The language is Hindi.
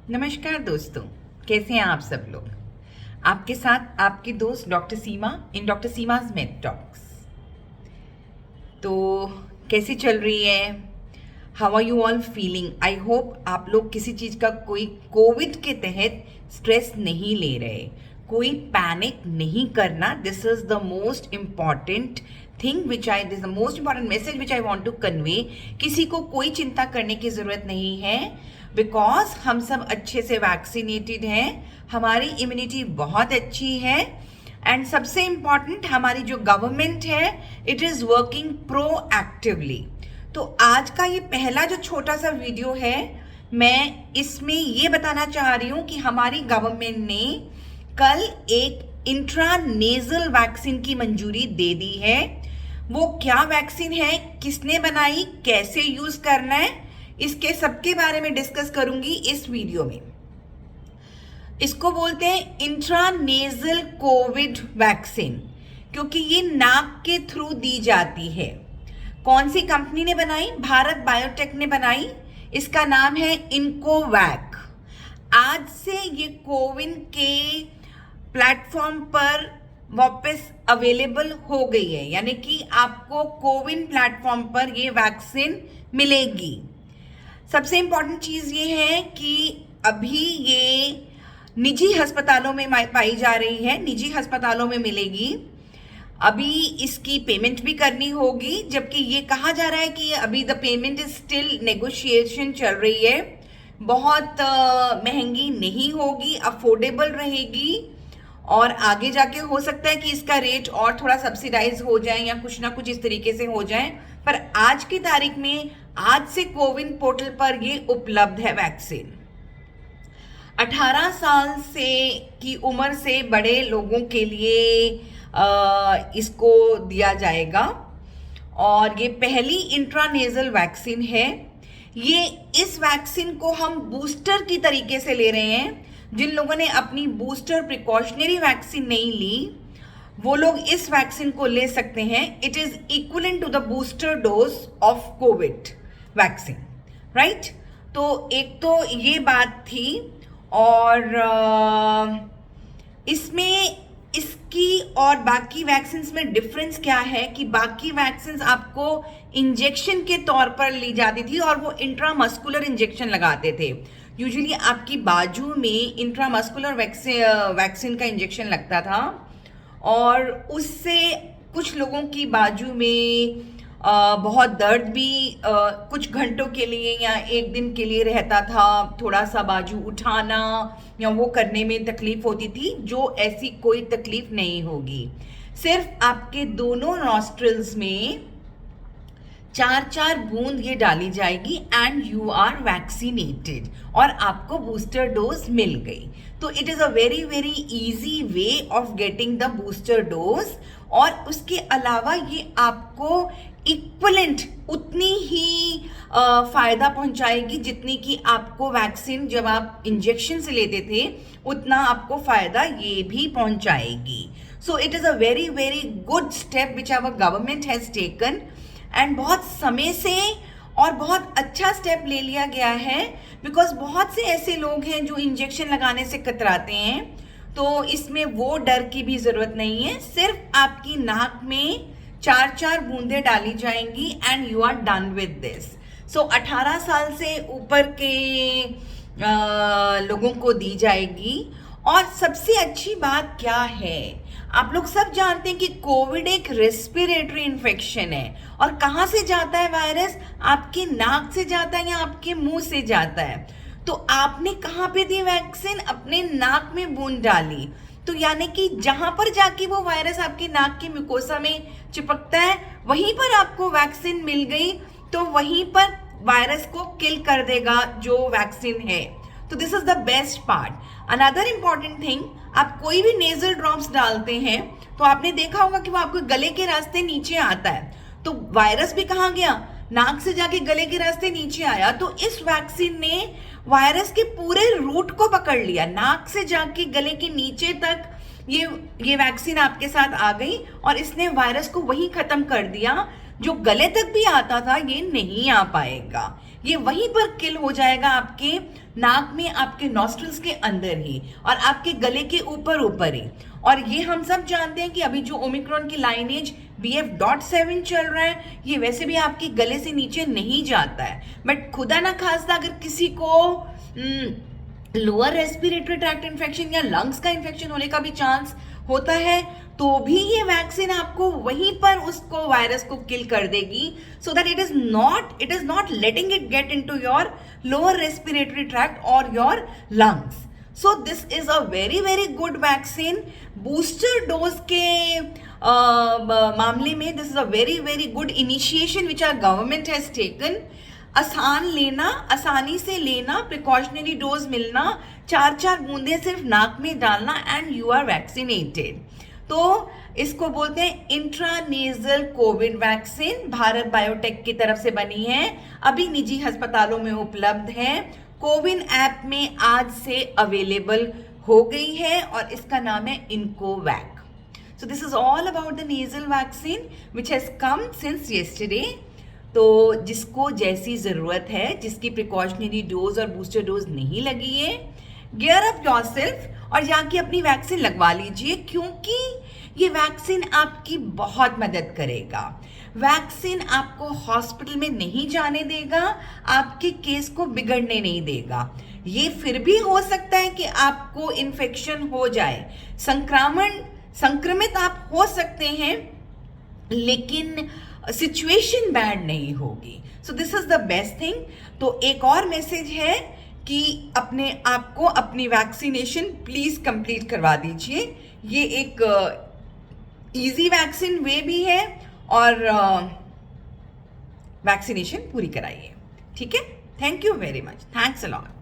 नमस्कार दोस्तों, कैसे हैं आप सब लोग। आपके साथ आपकी दोस्त doctor Seema in doctor Seema's med talks. तो कैसी चल रही है? How are you all feeling? I hope आप लोग किसी चीज़ का कोई कोविड के तहत स्ट्रेस नहीं ले रहे, कोई पैनिक नहीं करना। This is the most important thing this the most important message which I want to convey. किसी को कोई चिंता करने की ज़रूरत नहीं है, बिकॉज हम सब अच्छे से वैक्सीनेटेड हैं, हमारी इम्यूनिटी बहुत अच्छी है, एंड सबसे इम्पॉर्टेंट हमारी जो गवर्नमेंट है इट इज़ वर्किंग प्रोएक्टिवली। तो आज का ये पहला जो छोटा सा वीडियो है, मैं इसमें ये बताना चाह रही हूँ कि हमारी गवर्नमेंट ने कल एक इंट्रानेजल वैक्सीन की मंजूरी दे दी है। वो क्या वैक्सीन है, किसने बनाई, कैसे यूज करना है, इसके सबके बारे में डिस्कस करूंगी इस वीडियो में। इसको बोलते हैं इंट्रानेजल कोविड वैक्सीन, क्योंकि ये नाक के थ्रू दी जाती है। कौन सी कंपनी ने बनाई? भारत बायोटेक ने बनाई। इसका नाम है इनकोवैक। आज से ये कोविन के प्लेटफॉर्म पर वापस अवेलेबल हो गई है, यानी कि आपको कोविन प्लेटफॉर्म पर ये वैक्सीन मिलेगी। सबसे इंपॉर्टेंट चीज़ ये है कि अभी ये निजी अस्पतालों में पाई जा रही है, निजी अस्पतालों में मिलेगी। अभी इसकी पेमेंट भी करनी होगी, जबकि ये कहा जा रहा है कि अभी the payment is still negotiation चल रही है। बहुत महंगी नहीं होगी, अफोर्डेबल रहेगी, और आगे जाके हो सकता है कि इसका रेट और थोड़ा सब्सिडाइज हो जाए या कुछ ना कुछ इस तरीके से हो जाए। पर आज की तारीख में, आज से कोविन पोर्टल पर ये उपलब्ध है वैक्सीन। 18 साल से की उम्र से बड़े लोगों के लिए इसको दिया जाएगा, और ये पहली इंट्रानेजल वैक्सीन है। ये इस वैक्सीन को हम बूस्टर की तरीके से ले रहे हैं। जिन लोगों ने अपनी बूस्टर प्रिकॉशनरी वैक्सीन नहीं ली, वो लोग इस वैक्सीन को ले सकते हैं। It is equivalent to the booster dose of covid vaccine, right. तो एक तो ये बात थी, और इसमें इसकी और बाकी वैक्सीन्स में डिफरेंस क्या है कि बाकी वैक्सीन्स आपको इंजेक्शन के तौर पर ली जाती थी, और वो इंट्रामस्कुलर इंजेक्शन लगाते थे। यूजुअली आपकी बाजू में इंट्रामस्कुलर वैक्सीन का इंजेक्शन लगता था, और उससे कुछ लोगों की बाजू में बहुत दर्द भी कुछ घंटों के लिए या एक दिन के लिए रहता था। थोड़ा सा बाजू उठाना या वो करने में तकलीफ होती थी, जो ऐसी कोई तकलीफ नहीं होगी। सिर्फ आपके दोनों नॉस्ट्रिल्स में 4-4 बूंद ये डाली जाएगी एंड यू आर वैक्सीनेटेड, और आपको बूस्टर डोज मिल गई। तो it is a very very easy way of getting the booster dose. और उसके अलावा ये आपको इक्वलेंट उतनी ही फायदा पहुंचाएगी जितनी कि आपको वैक्सीन जब आप इंजेक्शन से लेते थे, उतना आपको फायदा ये भी पहुंचाएगी। So it is a very very good step which our government has taken, and बहुत समय से और बहुत अच्छा स्टेप ले लिया गया है, बिकॉज बहुत से ऐसे लोग हैं जो इंजेक्शन लगाने से कतराते हैं। तो इसमें वो डर की भी ज़रूरत नहीं है। सिर्फ आपकी नाक में 4-4 बूंदें डाली जाएंगी and you are done with this. So 18 साल से ऊपर के लोगों को दी जाएगी। और सबसे अच्छी बात क्या है, आप लोग सब जानते हैं कि कोविड एक रेस्पिरेटरी इन्फेक्शन है, और कहाँ से जाता है वायरस? आपकी नाक से जाता है या आपके मुंह से जाता है। तो आपने कहाँ पे दी वैक्सीन? अपने नाक में बूंद डाली। तो यानी कि जहां पर जाके वो वायरस आपकी नाक की म्यूकोसा में चिपकता है, वहीं पर आपको वैक्सीन मिल गई, तो वहीं पर वायरस को किल कर देगा जो वैक्सीन है। तो this is the best part. Another important thing, आप कोई भी नेजल ड्रॉप्स डालते हैं तो आपने देखा होगा कि वो आपको गले के रास्ते नीचे आता है। तो वायरस भी कहाँ गया? नाक से जाके गले के रास्ते नीचे आया। तो इस वैक्सीन ने वायरस के पूरे रूट को पकड़ लिया, नाक से जाके गले के नीचे तक ये वैक्सीन आपके साथ आ गई, और इसने वायरस को वहीं खत्म कर दिया। जो गले तक भी आता था ये नहीं आ पाएगा, ये वहीं पर किल हो जाएगा आपके नाक में, आपके नॉस्ट्रल्स के अंदर ही और आपके गले के ऊपर ऊपर ही। और ये हम सब जानते हैं कि अभी जो ओमिक्रॉन की लाइनेज BF.7 चल रहा है, ये वैसे भी आपके गले से नीचे नहीं जाता है, बट खुदा ना खास्ता अगर किसी को लोअर रेस्पिरेटरी ट्रैक्ट इन्फेक्शन या लंग्स का इन्फेक्शन होने का भी चांस होता है, तो भी ये वैक्सीन आपको वहीं पर उसको वायरस को किल कर देगी, so that it is not letting it get into your lower respiratory tract और your lungs. So this is a very very good vaccine. Booster dose के मामले में this is a very very good initiation which our government has taken. आसानी से लेना, प्रिकॉशनरी डोज मिलना, 4 बूंदें सिर्फ नाक में डालना एंड यू आर वैक्सीनेटेड। तो इसको बोलते हैं intranasal Covid vaccine, Bharat biotech की तरफ से बनी है, अभी निजी अस्पतालों में उपलब्ध है, कोविन ऐप में आज से अवेलेबल हो गई है और इसका नाम है Incovacc. So this is all about the nasal vaccine which has come since yesterday. तो जिसको जैसी ज़रूरत है, जिसकी प्रिकॉशनरी डोज और बूस्टर डोज नहीं लगी है, गियर अप योरसेल्फ और जाके अपनी वैक्सीन लगवा लीजिए, क्योंकि ये वैक्सीन आपकी बहुत मदद करेगा। वैक्सीन आपको हॉस्पिटल में नहीं जाने देगा, आपके केस को बिगड़ने नहीं देगा। ये फिर भी हो सकता है कि आपको इन्फेक्शन हो जाए, संक्रमित आप हो सकते हैं, लेकिन सिचुएशन बैड नहीं होगी। सो this is the best thing. तो एक और मैसेज है कि अपने आप को अपनी वैक्सीनेशन प्लीज कंप्लीट करवा दीजिए। ये एक इजी वैक्सीन वे भी है और वैक्सीनेशन पूरी कराइए, ठीक है। Thank you very much, thanks a lot.